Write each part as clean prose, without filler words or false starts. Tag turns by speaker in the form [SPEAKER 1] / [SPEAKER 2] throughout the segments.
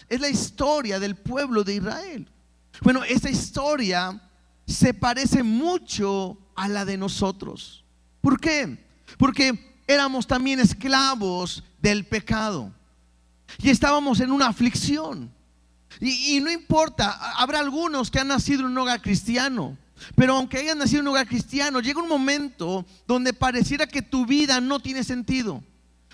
[SPEAKER 1] Es la historia del pueblo de Israel. Bueno, esta historia se parece mucho a la de nosotros. ¿Por qué? Porque éramos también esclavos del pecado y estábamos en una aflicción. Y no importa, habrá algunos que han nacido en un hogar cristiano, pero aunque hayan nacido en un hogar cristiano, llega un momento donde pareciera que tu vida no tiene sentido,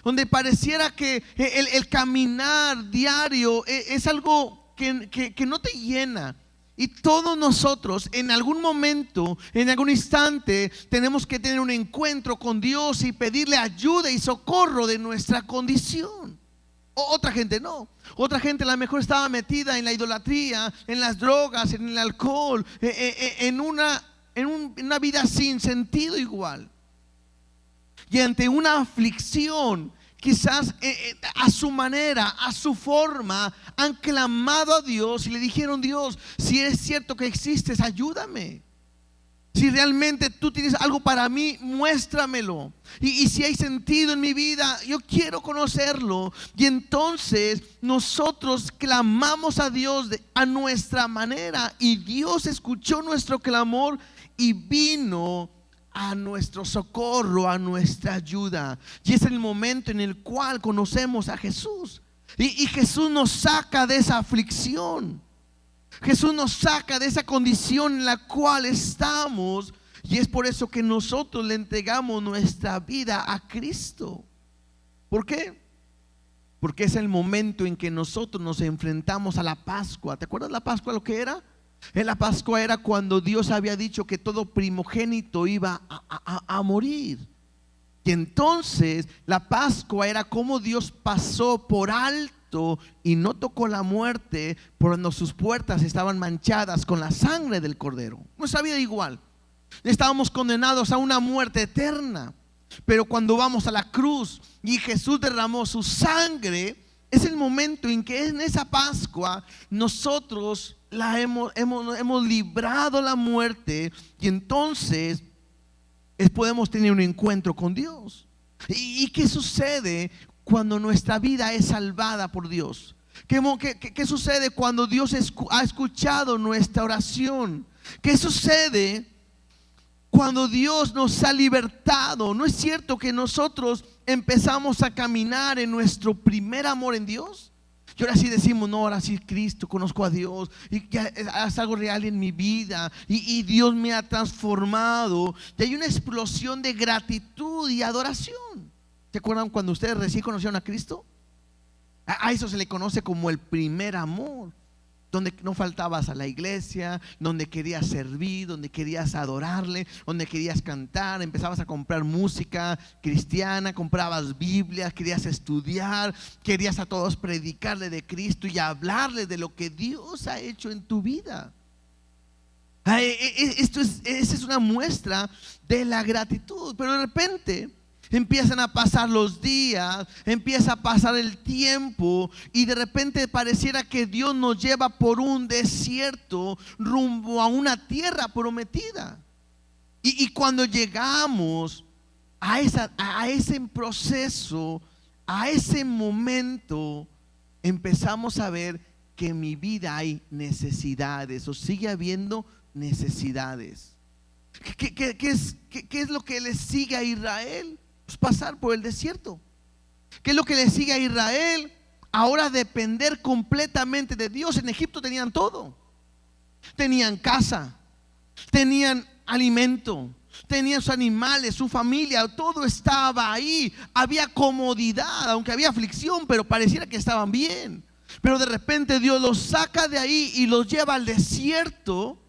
[SPEAKER 1] donde pareciera que el caminar diario es algo que no te llena. Y todos nosotros en algún momento, en algún instante, tenemos que tener un encuentro con Dios y pedirle ayuda y socorro de nuestra condición. Otra gente no. Otra gente a lo mejor estaba metida en la idolatría, en las drogas, en el alcohol, en una vida sin sentido igual. Y ante una aflicción, quizás a su manera, a su forma, han clamado a Dios y le dijeron: Dios, si es cierto que existes, ayúdame. Si realmente tú tienes algo para mí, muéstramelo. Y si hay sentido en mi vida, yo quiero conocerlo. Y entonces nosotros clamamos a Dios a nuestra manera, y Dios escuchó nuestro clamor y vino a nuestro socorro, a nuestra ayuda. Y es el momento en el cual conocemos a Jesús. Y Jesús nos saca de esa aflicción. Jesús nos saca de esa condición en la cual estamos. Y es por eso que nosotros le entregamos nuestra vida a Cristo. ¿Por qué? Porque es el momento en que nosotros nos enfrentamos a la Pascua. ¿Te acuerdas la Pascua lo que era? La Pascua era cuando Dios había dicho que todo primogénito iba a morir. Y entonces la Pascua era como Dios pasó por alto y no tocó la muerte, cuando sus puertas estaban manchadas con la sangre del Cordero. Nuestra vida igual. Estábamos condenados a una muerte eterna. Pero cuando vamos a la cruz y Jesús derramó su sangre, es el momento en que en esa Pascua nosotros hemos librado la muerte. Y entonces podemos tener un encuentro con Dios. ¿Y qué sucede cuando nuestra vida es salvada por Dios? ¿Qué sucede cuando Dios ha escuchado nuestra oración? ¿Qué sucede cuando Dios nos ha libertado? ¿No es cierto que nosotros empezamos a caminar en nuestro primer amor en Dios? Y ahora sí decimos: no, ahora sí Cristo, conozco a Dios y ya es algo real en mi vida, y Dios me ha transformado. Y hay una explosión de gratitud y adoración. ¿Se acuerdan cuando ustedes recién conocieron a Cristo? A eso se le conoce como el primer amor, donde no faltabas a la iglesia, donde querías servir, donde querías adorarle, donde querías cantar, empezabas a comprar música cristiana, comprabas Biblias, querías estudiar, querías a todos predicarle de Cristo y hablarle de lo que Dios ha hecho en tu vida. Esa es una muestra de la gratitud. Pero de repente empiezan a pasar los días, empieza a pasar el tiempo, y de repente pareciera que Dios nos lleva por un desierto rumbo a una tierra prometida. Y cuando llegamos a ese proceso, a ese momento, empezamos a ver que en mi vida hay necesidades, o sigue habiendo necesidades. ¿Qué es lo que le sigue a Israel? Pues pasar por el desierto. ¿Qué es lo que le sigue a Israel? Ahora depender completamente de Dios. En Egipto tenían todo. Tenían casa, tenían alimento, tenían sus animales, su familia, todo estaba ahí. Había comodidad, aunque había aflicción, pero pareciera que estaban bien. Pero de repente Dios los saca de ahí y los lleva al desierto.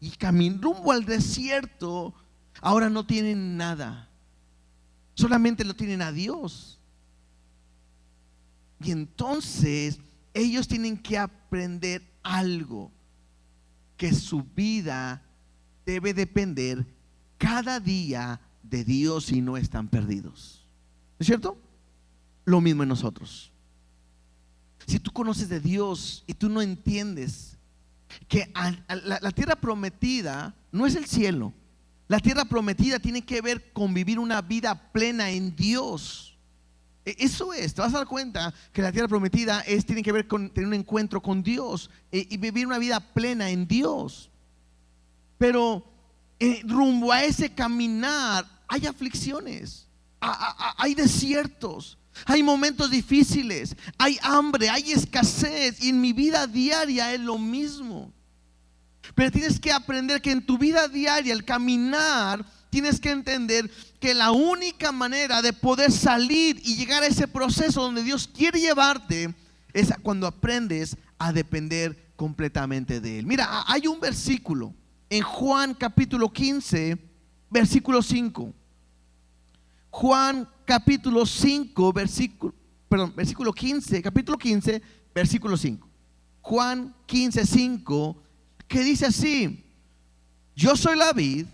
[SPEAKER 1] Y caminan rumbo al desierto. Ahora no tienen nada, solamente lo tienen a Dios. Y entonces ellos tienen que aprender algo: que su vida debe depender cada día de Dios, y no están perdidos. ¿No es cierto? Lo mismo en nosotros. Si tú conoces de Dios y tú no entiendes que la tierra prometida no es el cielo. La tierra prometida tiene que ver con vivir una vida plena en Dios. Eso es, te vas a dar cuenta que la tierra prometida tiene que ver con tener un encuentro con Dios y vivir una vida plena en Dios. Pero rumbo a ese caminar hay aflicciones, hay desiertos, hay momentos difíciles, hay hambre, hay escasez, y en mi vida diaria es lo mismo. Pero tienes que aprender que en tu vida diaria, el caminar, tienes que entender que la única manera de poder salir y llegar a ese proceso donde Dios quiere llevarte es cuando aprendes a depender completamente de Él. Mira, hay un versículo en Juan capítulo 15, versículo 5. Juan capítulo 5, versículo 15, capítulo 15, versículo 5. Juan 15, 5, que dice así: yo soy la vid,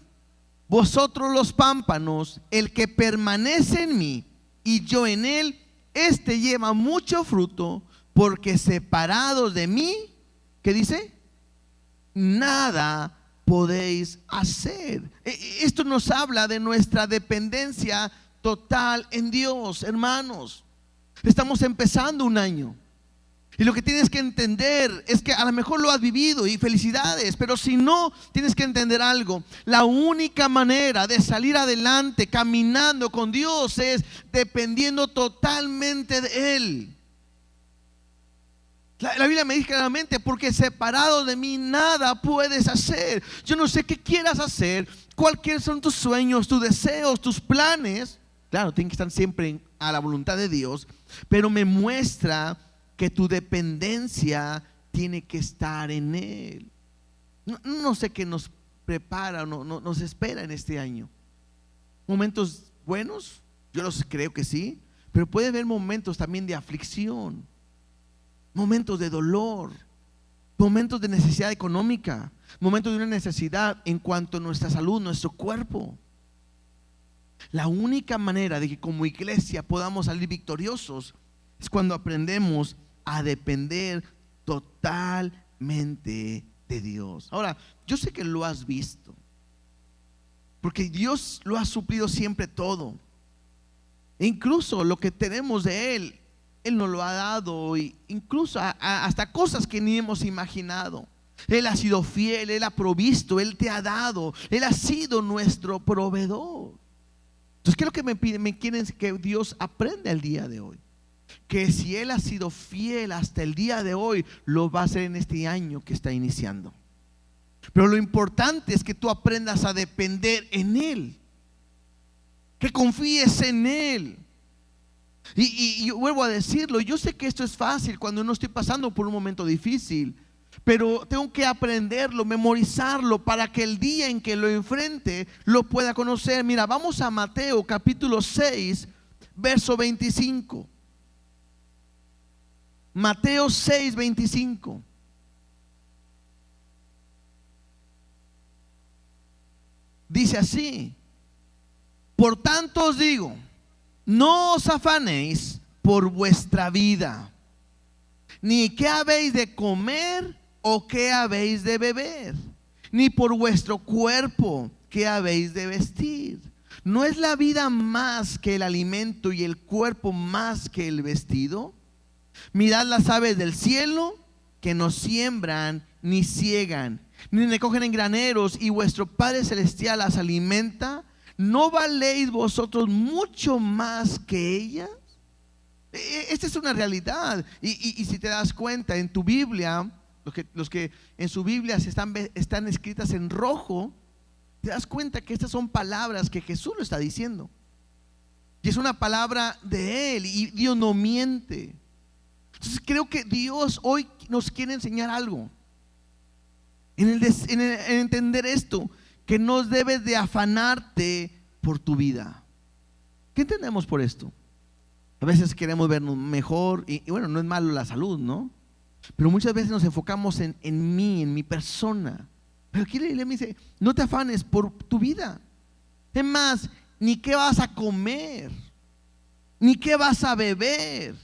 [SPEAKER 1] vosotros los pámpanos, el que permanece en mí y yo en él, este lleva mucho fruto, porque separados de mí, ¿qué dice? Nada podéis hacer. Esto nos habla de nuestra dependencia total en Dios, hermanos. Estamos empezando un año. Y lo que tienes que entender es que a lo mejor lo has vivido y felicidades, pero si no, tienes que entender algo. La única manera de salir adelante caminando con Dios es dependiendo totalmente de Él. La Biblia me dice claramente: porque separado de mí nada puedes hacer. Yo no sé qué quieras hacer, cuáles son tus sueños, tus deseos, tus planes. Claro, tienen que estar siempre a la voluntad de Dios, pero me muestra que tu dependencia tiene que estar en Él. No sé qué nos prepara, nos espera en este año. Momentos buenos, yo los creo que sí, pero puede haber momentos también de aflicción, momentos de dolor, momentos de necesidad económica, momentos de una necesidad en cuanto a nuestra salud, nuestro cuerpo. La única manera de que como iglesia podamos salir victoriosos es cuando aprendemos a depender totalmente de Dios. Ahora, yo sé que lo has visto, porque Dios lo ha suplido siempre todo. E incluso lo que tenemos de Él, Él nos lo ha dado, e incluso hasta cosas que ni hemos imaginado. Él ha sido fiel, Él ha provisto, Él te ha dado, Él ha sido nuestro proveedor. Entonces, ¿qué es lo que me quieren que Dios aprenda el día de hoy? Que si Él ha sido fiel hasta el día de hoy, lo va a hacer en este año que está iniciando. Pero lo importante es que tú aprendas a depender en Él, que confíes en Él. Y yo vuelvo a decirlo, yo sé que esto es fácil cuando no estoy pasando por un momento difícil, pero tengo que aprenderlo, memorizarlo, para que el día en que lo enfrente lo pueda conocer. Mira, vamos a Mateo capítulo 6, verso 25. Mateo 6, 25. Dice así: por tanto os digo, no os afanéis por vuestra vida, ni qué habéis de comer o qué habéis de beber, ni por vuestro cuerpo qué habéis de vestir. ¿No es la vida más que el alimento y el cuerpo más que el vestido? Mirad las aves del cielo, que no siembran ni ciegan, ni recogen en graneros, y vuestro Padre Celestial las alimenta. ¿No valéis vosotros mucho más que ellas? Esta es una realidad. Y si te das cuenta, en tu Biblia, los que en su Biblia están escritas en rojo, te das cuenta que estas son palabras que Jesús lo está diciendo. Y es una palabra de Él, y Dios no miente. Entonces creo que Dios hoy nos quiere enseñar algo en entender esto, que no debes de afanarte por tu vida. ¿Qué entendemos por esto? A veces queremos vernos mejor y bueno, no es malo la salud, ¿no? Pero muchas veces nos enfocamos en mi persona. Pero aquí le dice: no te afanes por tu vida. Es más, ni qué vas a comer, ni qué vas a beber,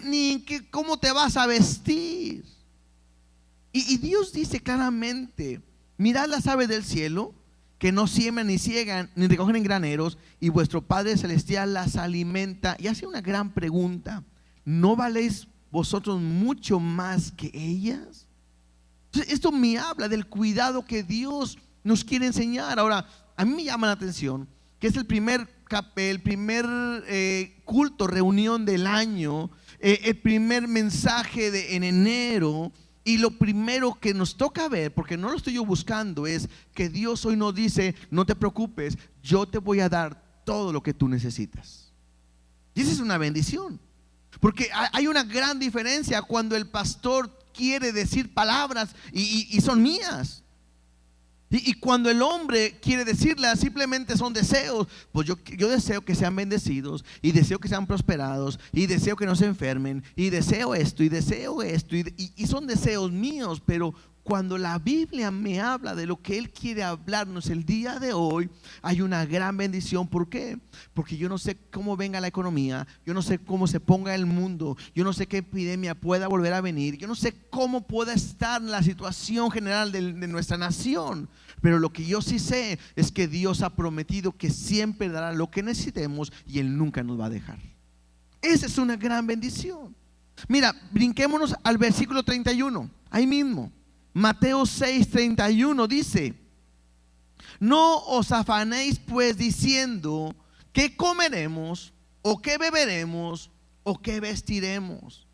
[SPEAKER 1] ni cómo te vas a vestir. Y Dios dice claramente: mirad las aves del cielo, que no siembran ni ciegan ni recogen en graneros, y vuestro Padre Celestial las alimenta. Y hace una gran pregunta: ¿no valéis vosotros mucho más que ellas? Entonces, esto me habla del cuidado que Dios nos quiere enseñar. Ahora, a mí me llama la atención que es el primer culto, reunión del año, el primer mensaje en enero. Y lo primero que nos toca ver, porque no lo estoy yo buscando, es que Dios hoy nos dice: no te preocupes, yo te voy a dar todo lo que tú necesitas. Y esa es una bendición, porque hay una gran diferencia cuando el pastor quiere decir palabras y son mías. Y cuando el hombre quiere decirlas, simplemente son deseos. Pues yo deseo que sean bendecidos, y deseo que sean prosperados, y deseo que no se enfermen, y deseo esto, y son deseos míos. Pero cuando la Biblia me habla de lo que Él quiere hablarnos el día de hoy, hay una gran bendición. ¿Por qué? Porque yo no sé cómo venga la economía, yo no sé cómo se ponga el mundo, yo no sé qué epidemia pueda volver a venir, yo no sé cómo pueda estar la situación general de nuestra nación. Pero lo que yo sí sé es que Dios ha prometido que siempre dará lo que necesitemos, y Él nunca nos va a dejar. Esa es una gran bendición. Mira, brinquémonos al versículo 31, ahí mismo. Mateo 6:31 dice: no os afanéis pues diciendo: ¿qué comeremos? ¿O qué beberemos? ¿O qué vestiremos?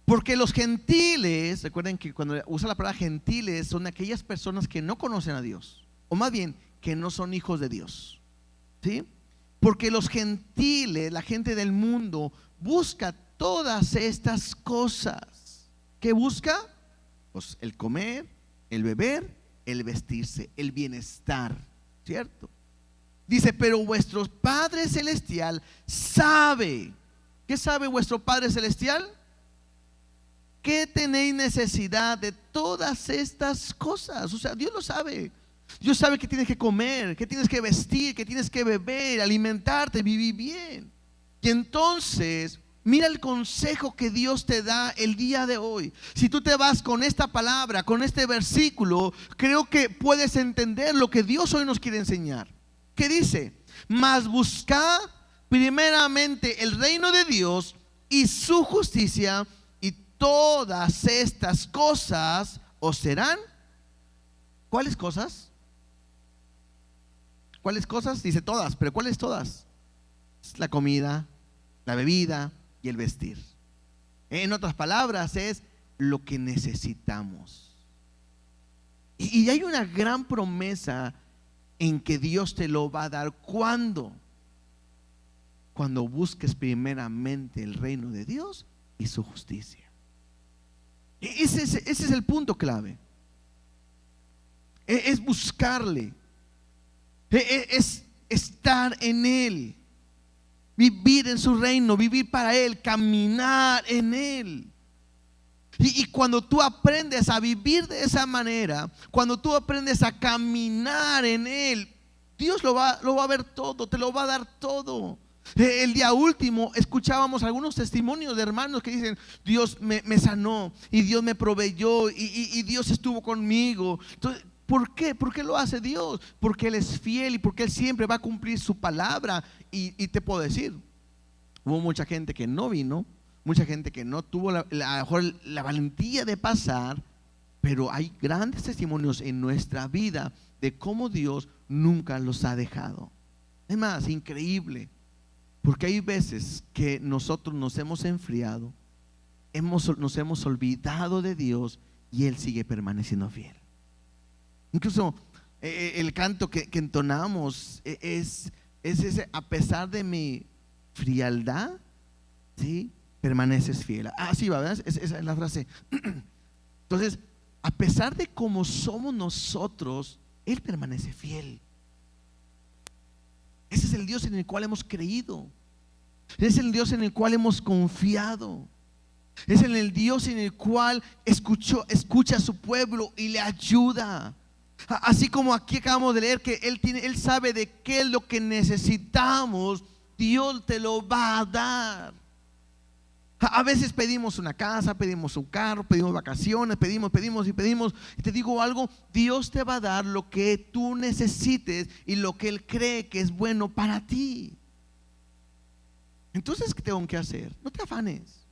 [SPEAKER 1] Porque los gentiles, recuerden que cuando usa la palabra gentiles, son aquellas personas que no conocen a Dios, o más bien que no son hijos de Dios, ¿sí? Porque los gentiles, la gente del mundo, busca todas estas cosas. ¿Qué busca? Pues el comer, el beber, el vestirse, el bienestar, ¿cierto? Dice: pero vuestro Padre Celestial sabe. ¿Qué sabe vuestro Padre Celestial? ¿Qué tenéis necesidad de todas estas cosas? O sea, Dios lo sabe. Dios sabe que tienes que comer, que tienes que vestir, que tienes que beber, alimentarte, vivir bien. Y entonces, mira el consejo que Dios te da el día de hoy. Si tú te vas con esta palabra, con este versículo, creo que puedes entender lo que Dios hoy nos quiere enseñar. ¿Qué dice? Mas buscad primeramente el reino de Dios y su justicia, y todas estas cosas os serán. ¿Cuáles cosas? ¿Cuáles cosas? Dice todas, pero ¿cuáles todas? La comida, la bebida y el vestir. En otras palabras, es lo que necesitamos. Y hay una gran promesa en que Dios te lo va a dar. ¿Cuándo? Cuando busques primeramente el reino de Dios y su justicia. Ese es el punto clave. Es buscarle, es estar en Él, vivir en su reino, vivir para Él, caminar en Él. Y cuando tú aprendes a vivir de esa manera, cuando tú aprendes a caminar en Él, Dios lo va a ver todo, te lo va a dar todo. El día último escuchábamos algunos testimonios de hermanos que dicen: Dios me sanó, y Dios me proveyó, y Dios estuvo conmigo. Entonces, ¿por qué? ¿Por qué lo hace Dios? Porque Él es fiel, y porque Él siempre va a cumplir su palabra. Y te puedo decir, hubo mucha gente que no vino, mucha gente que no tuvo la valentía de pasar, pero hay grandes testimonios en nuestra vida de cómo Dios nunca los ha dejado. Es más, increíble, porque hay veces que nosotros nos hemos enfriado, nos hemos olvidado de Dios, y Él sigue permaneciendo fiel. Incluso el canto que entonamos es ese: a pesar de mi frialdad, ¿sí?, permaneces fiel. Así va, ¿verdad? Esa es la frase. Entonces, a pesar de cómo somos nosotros, Él permanece fiel. Ese es el Dios en el cual hemos creído. Es el Dios en el cual hemos confiado. Es el Dios en el cual escucha a su pueblo y le ayuda. Así como aquí acabamos de leer que Él sabe de qué es lo que necesitamos, Dios te lo va a dar. A veces pedimos una casa, pedimos un carro, pedimos vacaciones, pedimos y pedimos. Y te digo algo, Dios te va a dar lo que tú necesites y lo que Él cree que es bueno para ti. Entonces, ¿qué tengo que hacer? No te afanes.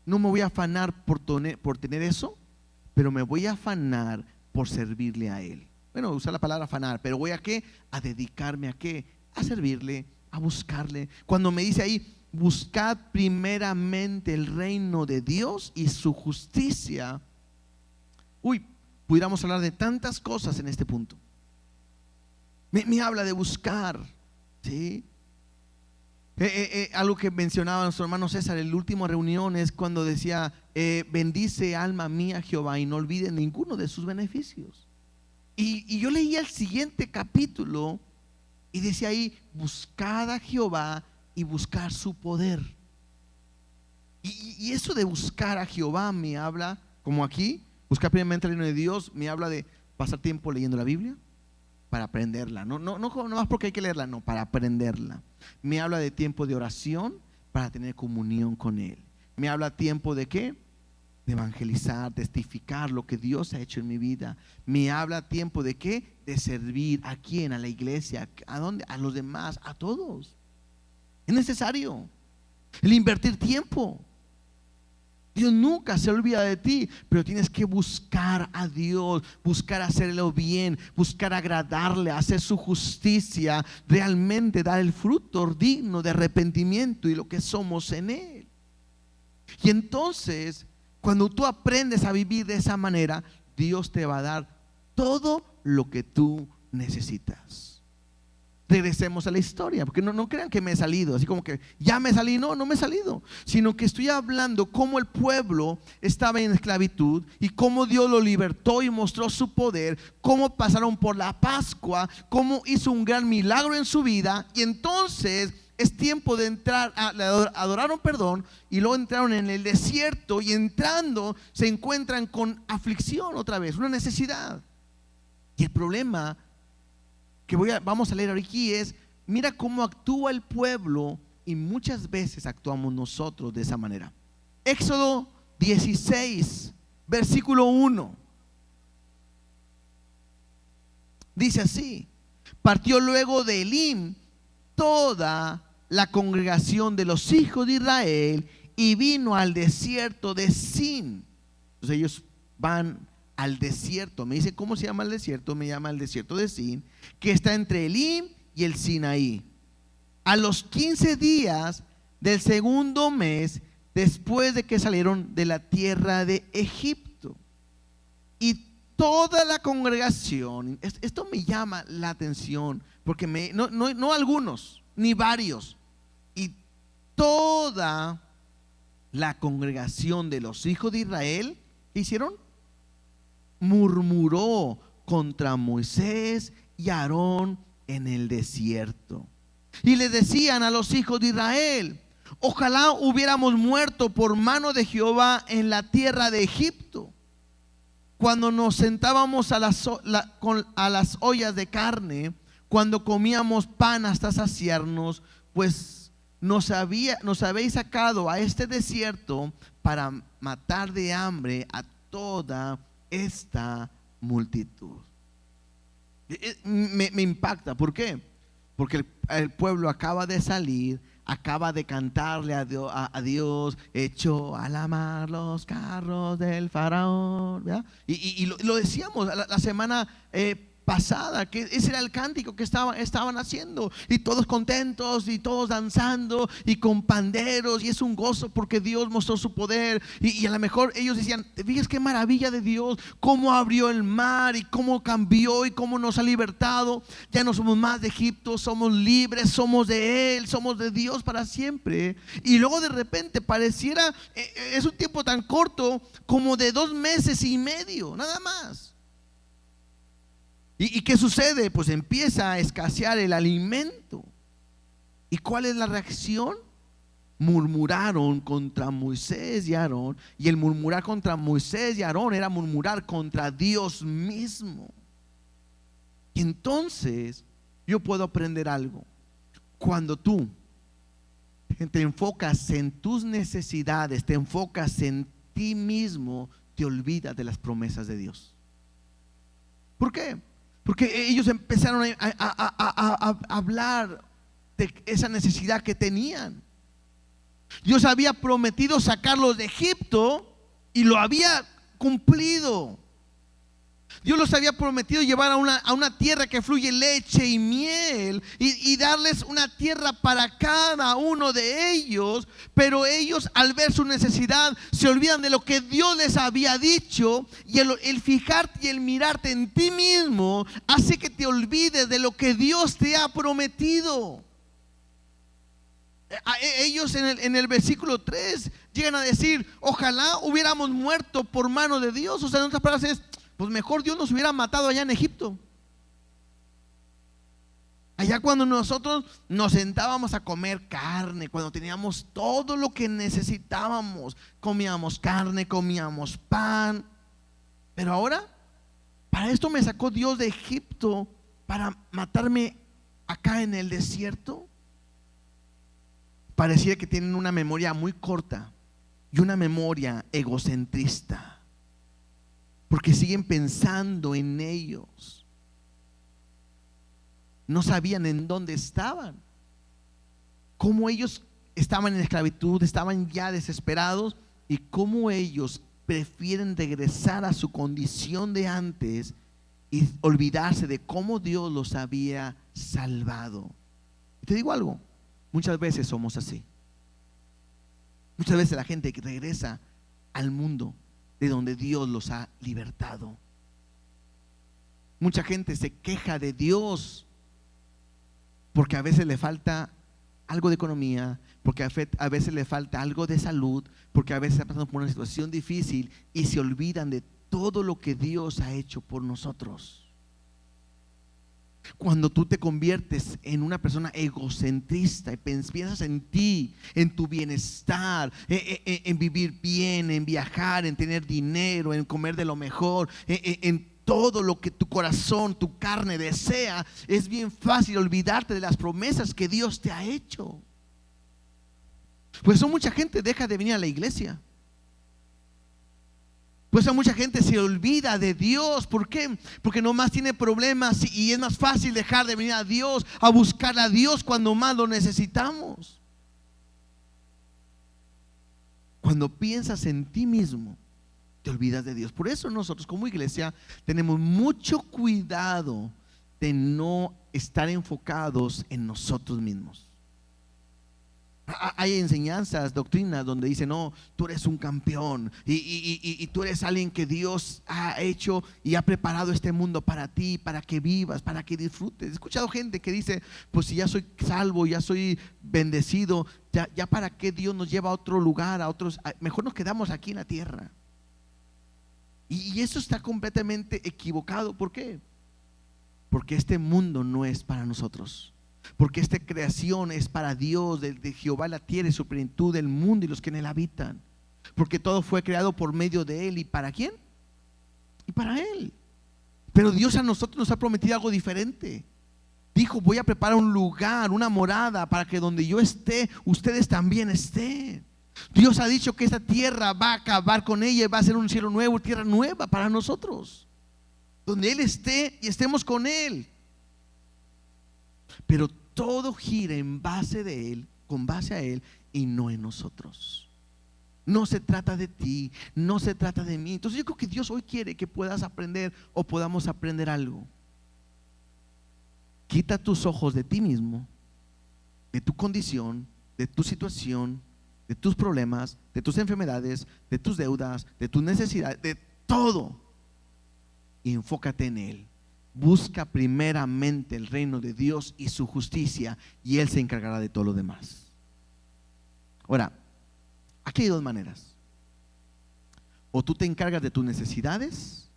[SPEAKER 1] No me voy a afanar por tener eso, pero me voy a afanar por servirle a Él. Bueno, usar la palabra afanar, pero voy a ¿qué? A dedicarme a ¿qué? A servirle, a buscarle. Cuando me dice ahí, buscad primeramente el reino de Dios y su justicia. Pudiéramos hablar de tantas cosas en este punto. Me habla de buscar, ¿sí? Algo que mencionaba nuestro hermano César en la última reunión es cuando decía, bendice alma mía Jehová y no olvides ninguno de sus beneficios. Y yo leía el siguiente capítulo y decía ahí, buscad a Jehová y buscar su poder. Y eso de buscar a Jehová me habla, como aquí, buscar primeramente el reino de Dios, me habla de pasar tiempo leyendo la Biblia para aprenderla. No más porque hay que leerla, no, para aprenderla. Me habla de tiempo de oración para tener comunión con Él. Me habla tiempo de ¿qué? De evangelizar, testificar lo que Dios ha hecho en mi vida. Me habla tiempo de ¿qué? De servir. ¿A quién? A la iglesia. ¿A dónde? A los demás, a todos. Es necesario el invertir tiempo. Dios nunca se olvida de ti, pero tienes que buscar a Dios, buscar hacerlo bien, buscar agradarle, hacer su justicia, realmente dar el fruto digno de arrepentimiento y lo que somos en Él. Y entonces, cuando tú aprendes a vivir de esa manera, Dios te va a dar todo lo que tú necesitas. Regresemos a la historia, porque no crean que me he salido, así como que ya me salí. No me he salido, sino que estoy hablando cómo el pueblo estaba en esclavitud y cómo Dios lo libertó y mostró su poder, cómo pasaron por la Pascua, cómo hizo un gran milagro en su vida. Y entonces es tiempo de entrar, adoraron, y luego entraron en el desierto, y entrando se encuentran con aflicción otra vez, una necesidad. Y el problema que vamos a leer aquí es, mira cómo actúa el pueblo, y muchas veces actuamos nosotros de esa manera. Éxodo 16, versículo 1. Dice así: partió luego de Elim toda la congregación de los hijos de Israel y vino al desierto de Sin. Entonces ellos van al desierto. Me dice, ¿cómo se llama el desierto? Me llama el desierto de Sin, que está entre Elim y el Sinaí. A los 15 días del segundo mes, después de que salieron de la tierra de Egipto. Y toda la congregación, esto me llama la atención, porque no algunos, ni varios, y toda la congregación de los hijos de Israel, ¿qué hicieron? Murmuró contra Moisés y Aarón en el desierto. Y le decían a los hijos de Israel: ojalá hubiéramos muerto por mano de Jehová en la tierra de Egipto, cuando nos sentábamos a las ollas de carne, cuando comíamos pan hasta saciarnos, pues nos habéis sacado a este desierto para matar de hambre a toda esta multitud. Me impacta. ¿Por qué? Porque el pueblo acaba de salir, acaba de cantarle a Dios, echó a la mar los carros del faraón, ¿verdad? Y lo decíamos la semana pasada, que ese era el cántico que estaban haciendo, y todos contentos y todos danzando y con panderos, y es un gozo porque Dios mostró su poder. Y a lo mejor ellos decían: ¿te fijas qué maravilla de Dios? Cómo abrió el mar y cómo cambió y cómo nos ha libertado. Ya no somos más de Egipto, somos libres, somos de Él, somos de Dios para siempre. Y luego de repente pareciera, es un tiempo tan corto como de 2 meses y medio, nada más. ¿Y qué sucede? Pues empieza a escasear el alimento. ¿Y cuál es la reacción? Murmuraron contra Moisés y Aarón. Y el murmurar contra Moisés y Aarón era murmurar contra Dios mismo. Y entonces yo puedo aprender algo. Cuando tú te enfocas en tus necesidades, te enfocas en ti mismo, te olvidas de las promesas de Dios. ¿Por qué? Porque ellos empezaron a hablar de esa necesidad que tenían. Dios había prometido sacarlos de Egipto y lo había cumplido. Dios los había prometido llevar a una tierra que fluye leche y miel y darles una tierra para cada uno de ellos. Pero ellos, al ver su necesidad, se olvidan de lo que Dios les había dicho. Y el fijarte y el mirarte en ti mismo hace que te olvides de lo que Dios te ha prometido. Ellos en el versículo 3 llegan a decir: ojalá hubiéramos muerto por mano de Dios. O sea, en otras palabras es: pues mejor Dios nos hubiera matado allá en Egipto. Allá cuando nosotros nos sentábamos a comer carne, cuando teníamos todo lo que necesitábamos, comíamos carne, comíamos pan. Pero ahora, para esto me sacó Dios de Egipto, para matarme acá en el desierto. Parecía que tienen una memoria muy corta y una memoria egocentrista, porque siguen pensando en ellos. No sabían en dónde estaban, cómo ellos estaban en esclavitud, estaban ya desesperados, y cómo ellos prefieren regresar a su condición de antes y olvidarse de cómo Dios los había salvado. Y te digo algo, muchas veces somos así. Muchas veces la gente que regresa al mundo de donde Dios los ha libertado. Mucha gente se queja de Dios porque a veces le falta algo de economía, porque a veces le falta algo de salud, porque a veces está pasando por una situación difícil y se olvidan de todo lo que Dios ha hecho por nosotros. Cuando tú te conviertes en una persona egocentrista y piensas en ti, en tu bienestar, en vivir bien, en viajar, en tener dinero, en comer de lo mejor, en todo lo que tu corazón, tu carne desea, es bien fácil olvidarte de las promesas que Dios te ha hecho. Por eso mucha gente deja de venir a la iglesia. Por eso mucha gente se olvida de Dios. ¿Por qué? Porque nomás tiene problemas y es más fácil dejar de venir a Dios, a buscar a Dios cuando más lo necesitamos. Cuando piensas en ti mismo, te olvidas de Dios. Por eso nosotros como iglesia tenemos mucho cuidado de no estar enfocados en nosotros mismos. Hay enseñanzas, doctrinas donde dicen: no, tú eres un campeón y tú eres alguien que Dios ha hecho y ha preparado este mundo para ti, para que vivas, para que disfrutes. He escuchado gente que dice: pues si ya soy salvo, ya soy bendecido, ya para qué Dios nos lleva a otro lugar, a otros, mejor nos quedamos aquí en la tierra. Y eso está completamente equivocado. ¿Por qué? Porque este mundo no es para nosotros. Porque esta creación es para Dios, de Jehová la tierra y su plenitud, del mundo y los que en él habitan. Porque todo fue creado por medio de él. ¿Y para quién? Y para él. Pero Dios a nosotros nos ha prometido algo diferente. Dijo: voy a preparar un lugar, una morada, para que donde yo esté, ustedes también estén. Dios ha dicho que esta tierra va a acabar con ella y va a ser un cielo nuevo, tierra nueva para nosotros, donde Él esté y estemos con Él. Pero todo gira en base de Él, con base a Él, y no en nosotros. No se trata de ti, no se trata de mí. Entonces yo creo que Dios hoy quiere que puedas aprender, o podamos aprender algo. Quita tus ojos de ti mismo, de tu condición, de tu situación, de tus problemas, de tus enfermedades, de tus deudas, de tus necesidades, de todo, y enfócate en Él. Busca primeramente el reino de Dios y su justicia, y Él se encargará de todo lo demás. Ahora, aquí hay dos maneras: o tú te encargas de tus necesidades,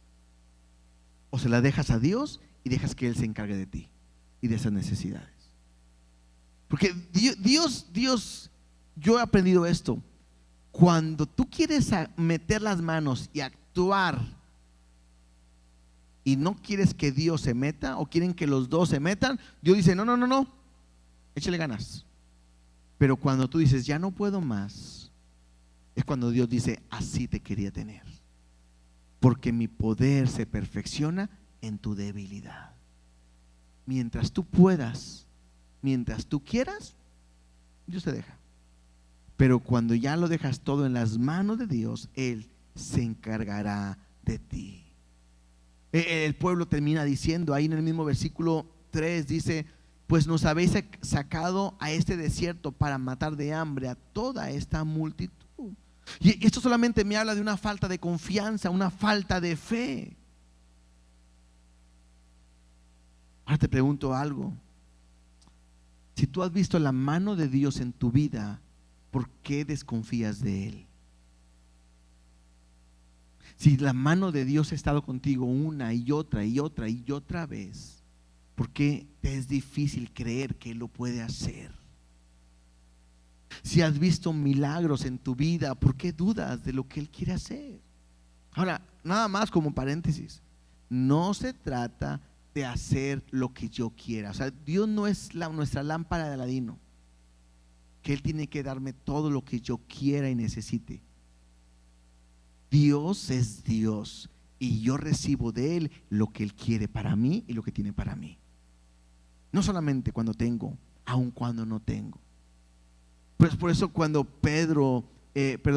[SPEAKER 1] o se las dejas a Dios y dejas que Él se encargue de ti y de esas necesidades. Porque Dios, yo he aprendido esto: cuando tú quieres meter las manos y actuar y no quieres que Dios se meta, o quieren que los dos se metan, Dios dice: no, échale ganas. Pero cuando tú dices, ya no puedo más, es cuando Dios dice, así te quería tener. Porque mi poder se perfecciona en tu debilidad. Mientras tú puedas, mientras tú quieras, Dios te deja. Pero cuando ya lo dejas todo en las manos de Dios, Él se encargará de ti. El pueblo termina diciendo, ahí en el mismo versículo 3 dice, pues nos habéis sacado a este desierto para matar de hambre a toda esta multitud. Y esto solamente me habla de una falta de confianza, una falta de fe. Ahora te pregunto algo. Si tú has visto la mano de Dios en tu vida, ¿por qué desconfías de Él? Si la mano de Dios ha estado contigo una y otra y otra y otra vez, ¿por qué te es difícil creer que Él lo puede hacer? Si has visto milagros en tu vida, ¿por qué dudas de lo que Él quiere hacer? Ahora, nada más como paréntesis, no se trata de hacer lo que yo quiera. O sea, Dios no es nuestra lámpara de Aladino, que Él tiene que darme todo lo que yo quiera y necesite. Dios es Dios y yo recibo de Él lo que Él quiere para mí y lo que tiene para mí. No solamente cuando tengo, aun cuando no tengo. Pues por eso cuando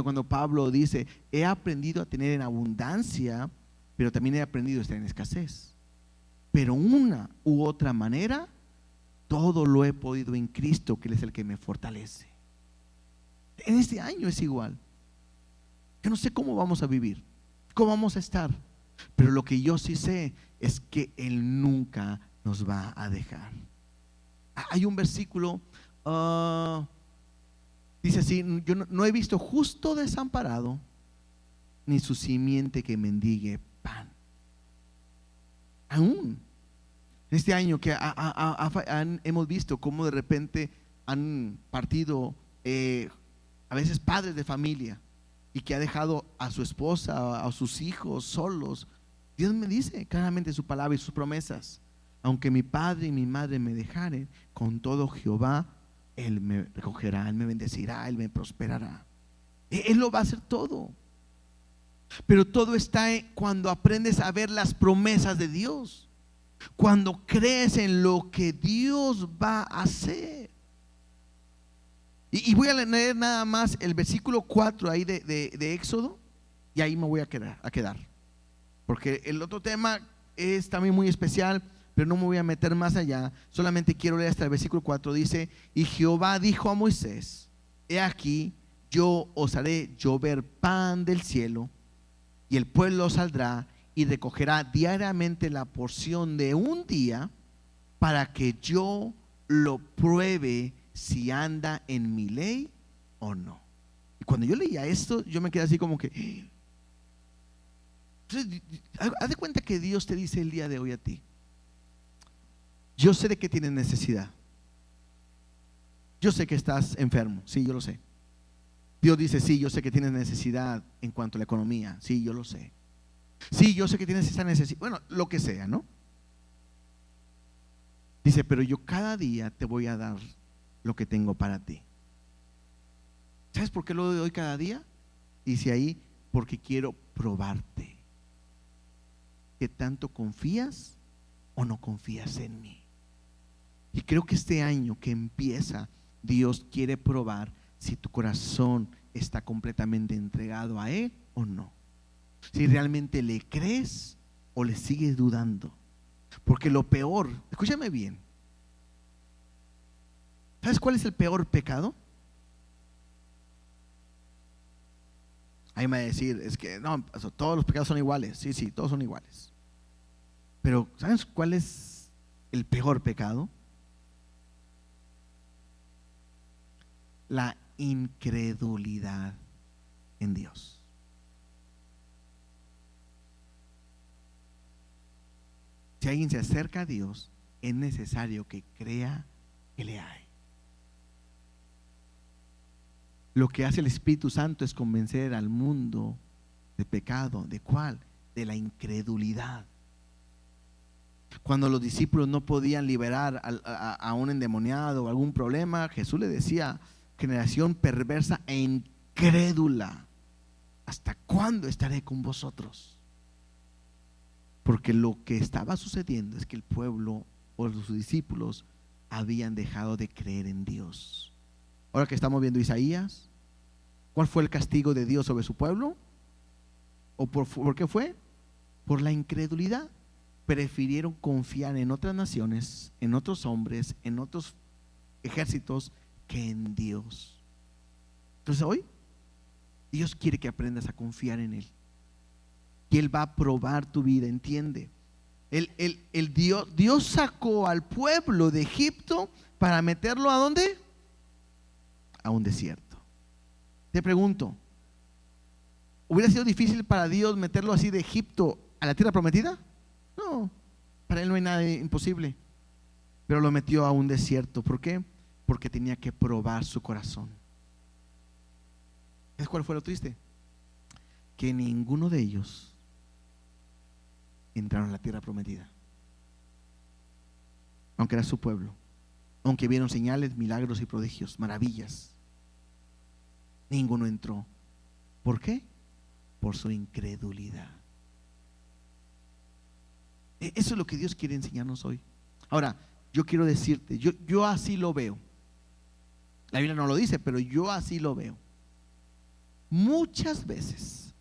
[SPEAKER 1] cuando Pablo dice, he aprendido a tener en abundancia, pero también he aprendido a estar en escasez. Pero una u otra manera, todo lo he podido en Cristo, que Él es el que me fortalece. En este año es igual. Yo no sé cómo vamos a vivir, cómo vamos a estar, pero lo que yo sí sé es que Él nunca nos va a dejar. Hay un versículo, dice así, yo no he visto justo desamparado, ni su simiente que mendigue pan. Aún en este año que hemos visto cómo de repente han partido a veces padres de familia, y que ha dejado a su esposa, a sus hijos solos. Dios me dice claramente su palabra y sus promesas: aunque mi padre y mi madre me dejaren, con todo Jehová Él me recogerá, Él me bendecirá, Él me prosperará. Él lo va a hacer todo. Pero todo está cuando aprendes a ver las promesas de Dios, cuando crees en lo que Dios va a hacer. Y voy a leer nada más el versículo 4 ahí de Éxodo, y ahí me voy a quedar, porque el otro tema es también muy especial, pero no me voy a meter más allá. Solamente quiero leer hasta el versículo 4. Dice: y Jehová dijo a Moisés: he aquí, yo os haré llover pan del cielo, y el pueblo saldrá y recogerá diariamente la porción de un día, para que yo lo pruebe si anda en mi ley o no. Y cuando yo leía esto, yo me quedé así como que, entonces, haz de cuenta que Dios te dice el día de hoy a ti: yo sé de que tienes necesidad, yo sé que estás enfermo, sí, yo lo sé. Dios dice: sí, yo sé que tienes necesidad en cuanto a la economía, sí, yo lo sé. Sí, yo sé que tienes esa necesidad, bueno, lo que sea, ¿no? Dice: pero yo cada día te voy a dar lo que tengo para ti. ¿Sabes por qué lo doy cada día? Dice ahí: porque quiero probarte, que tanto confías o no confías en mí. Y creo que este año que empieza, Dios quiere probar si tu corazón está completamente entregado a Él o no, si realmente le crees o le sigues dudando. Porque lo peor, escúchame bien, ¿sabes cuál es el peor pecado? Ahí me va a decir: es que no, todos los pecados son iguales. Sí, sí, todos son iguales. Pero ¿sabes cuál es el peor pecado? La incredulidad en Dios. Si alguien se acerca a Dios, es necesario que crea que le hay. Lo que hace el Espíritu Santo es convencer al mundo de pecado. ¿De cuál? De la incredulidad. Cuando los discípulos no podían liberar a un endemoniado o algún problema, Jesús le decía: generación perversa e incrédula, ¿hasta cuándo estaré con vosotros? Porque lo que estaba sucediendo es que el pueblo o sus discípulos habían dejado de creer en Dios. Ahora que estamos viendo Isaías, ¿cuál fue el castigo de Dios sobre su pueblo? ¿O por qué fue? Por la incredulidad. Prefirieron confiar en otras naciones, en otros hombres, en otros ejércitos, que en Dios. Entonces hoy Dios quiere que aprendas a confiar en Él, que Él va a probar tu vida. Entiende, Dios sacó al pueblo de Egipto para meterlo ¿a dónde? A un desierto. Te pregunto, ¿hubiera sido difícil para Dios meterlo así de Egipto a la tierra prometida? No, para Él no hay nada imposible. Pero lo metió a un desierto. ¿Por qué? Porque tenía que probar su corazón. ¿Sabes cuál fue lo triste? Que ninguno de ellos entraron a la tierra prometida, aunque era su pueblo, aunque vieron señales, milagros y prodigios, maravillas. Ninguno entró. ¿Por qué? Por su incredulidad. Eso es lo que Dios quiere enseñarnos hoy. Ahora, yo quiero decirte, yo así lo veo. La Biblia no lo dice, pero yo así lo veo. Muchas veces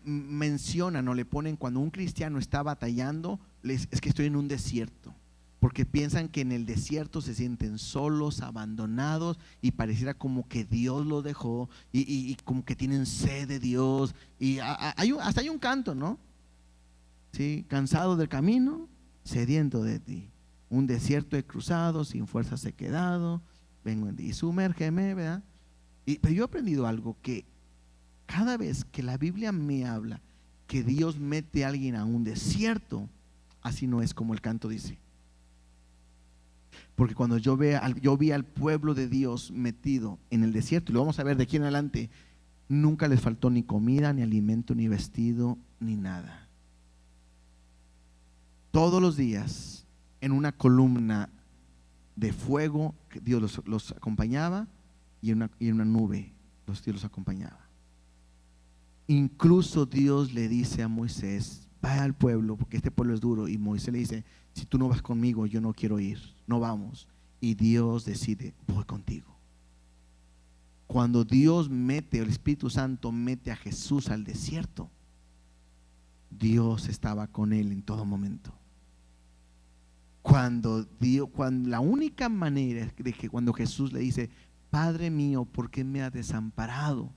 [SPEAKER 1] mencionan o le ponen, cuando un cristiano está batallando, es que estoy en un desierto, porque piensan que en el desierto se sienten solos, abandonados, y pareciera como que Dios los dejó, y como que tienen sed de Dios. Y hasta hay un canto, ¿no? Sí, cansado del camino, sediento de ti. Un desierto he cruzado, sin fuerzas he quedado, vengo en ti, sumérgeme, ¿verdad? Pero yo he aprendido algo, que cada vez que la Biblia me habla que Dios mete a alguien a un desierto, así no es como el canto dice. Porque cuando yo vi al pueblo de Dios metido en el desierto, y lo vamos a ver de aquí en adelante, nunca les faltó ni comida, ni alimento, ni vestido, ni nada. Todos los días, en una columna de fuego, Dios los acompañaba, y en una nube Dios los acompañaba. Incluso Dios le dice a Moisés: vaya al pueblo, porque este pueblo es duro. Y Moisés le dice: si tú no vas conmigo, yo no quiero ir, no vamos. Y Dios decide: voy contigo. Cuando Dios mete, el Espíritu Santo mete a Jesús al desierto, Dios estaba con él en todo momento. Cuando la única manera de que cuando Jesús le dice: Padre mío, ¿por qué me has desamparado?,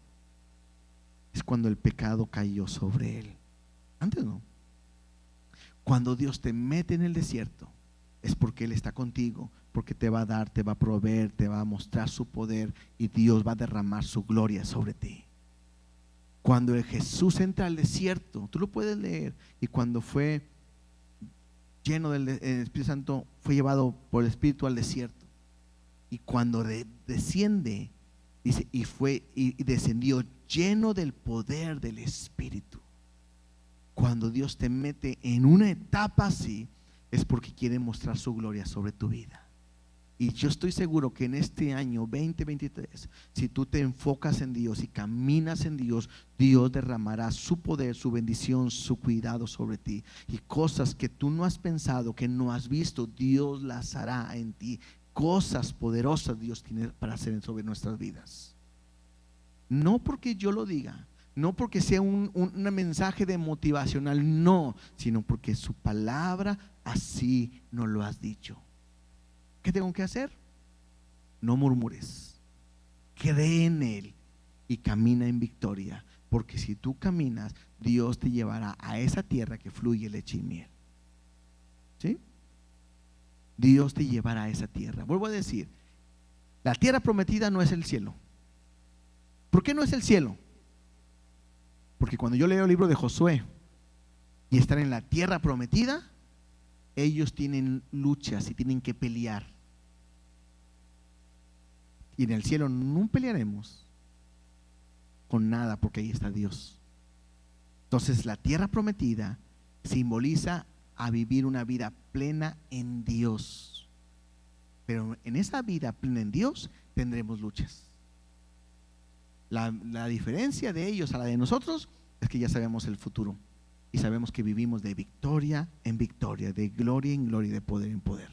[SPEAKER 1] es cuando el pecado cayó sobre él. Antes no. Cuando Dios te mete en el desierto, es porque Él está contigo, porque te va a dar, te va a proveer, te va a mostrar su poder, y Dios va a derramar su gloria sobre ti. Cuando Jesús entra al desierto, tú lo puedes leer, y cuando fue lleno del Espíritu Santo, fue llevado por el Espíritu al desierto. Y cuando desciende, dice, y descendió lleno del poder del Espíritu. Cuando Dios te mete en una etapa así, es porque quiere mostrar su gloria sobre tu vida. Y yo estoy seguro que en este año 2023, si tú te enfocas en Dios y caminas en Dios, Dios derramará su poder, su bendición, su cuidado sobre ti. Y cosas que tú no has pensado, que no has visto, Dios las hará en ti. Cosas poderosas Dios tiene para hacer sobre nuestras vidas. No porque yo lo diga, no porque sea un mensaje de motivacional, no, sino porque su palabra así nos lo has dicho. ¿Qué tengo que hacer? No murmures, cree en Él y camina en victoria, porque si tú caminas, Dios te llevará a esa tierra que fluye leche y miel. ¿Sí? Dios te llevará a esa tierra. Vuelvo a decir, la tierra prometida no es el cielo. ¿Por qué no es el cielo? Porque cuando yo leo el libro de Josué y están en la tierra prometida, ellos tienen luchas y tienen que pelear. Y en el cielo no pelearemos con nada, porque ahí está Dios. Entonces la tierra prometida simboliza a vivir una vida plena en Dios. Pero en esa vida plena en Dios tendremos luchas. La diferencia de ellos a la de nosotros es que ya sabemos el futuro y sabemos que vivimos de victoria en victoria, de gloria en gloria, de poder en poder.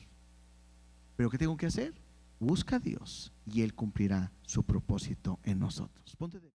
[SPEAKER 1] Pero ¿qué tengo que hacer? Busca a Dios y Él cumplirá su propósito en nosotros. Ponte de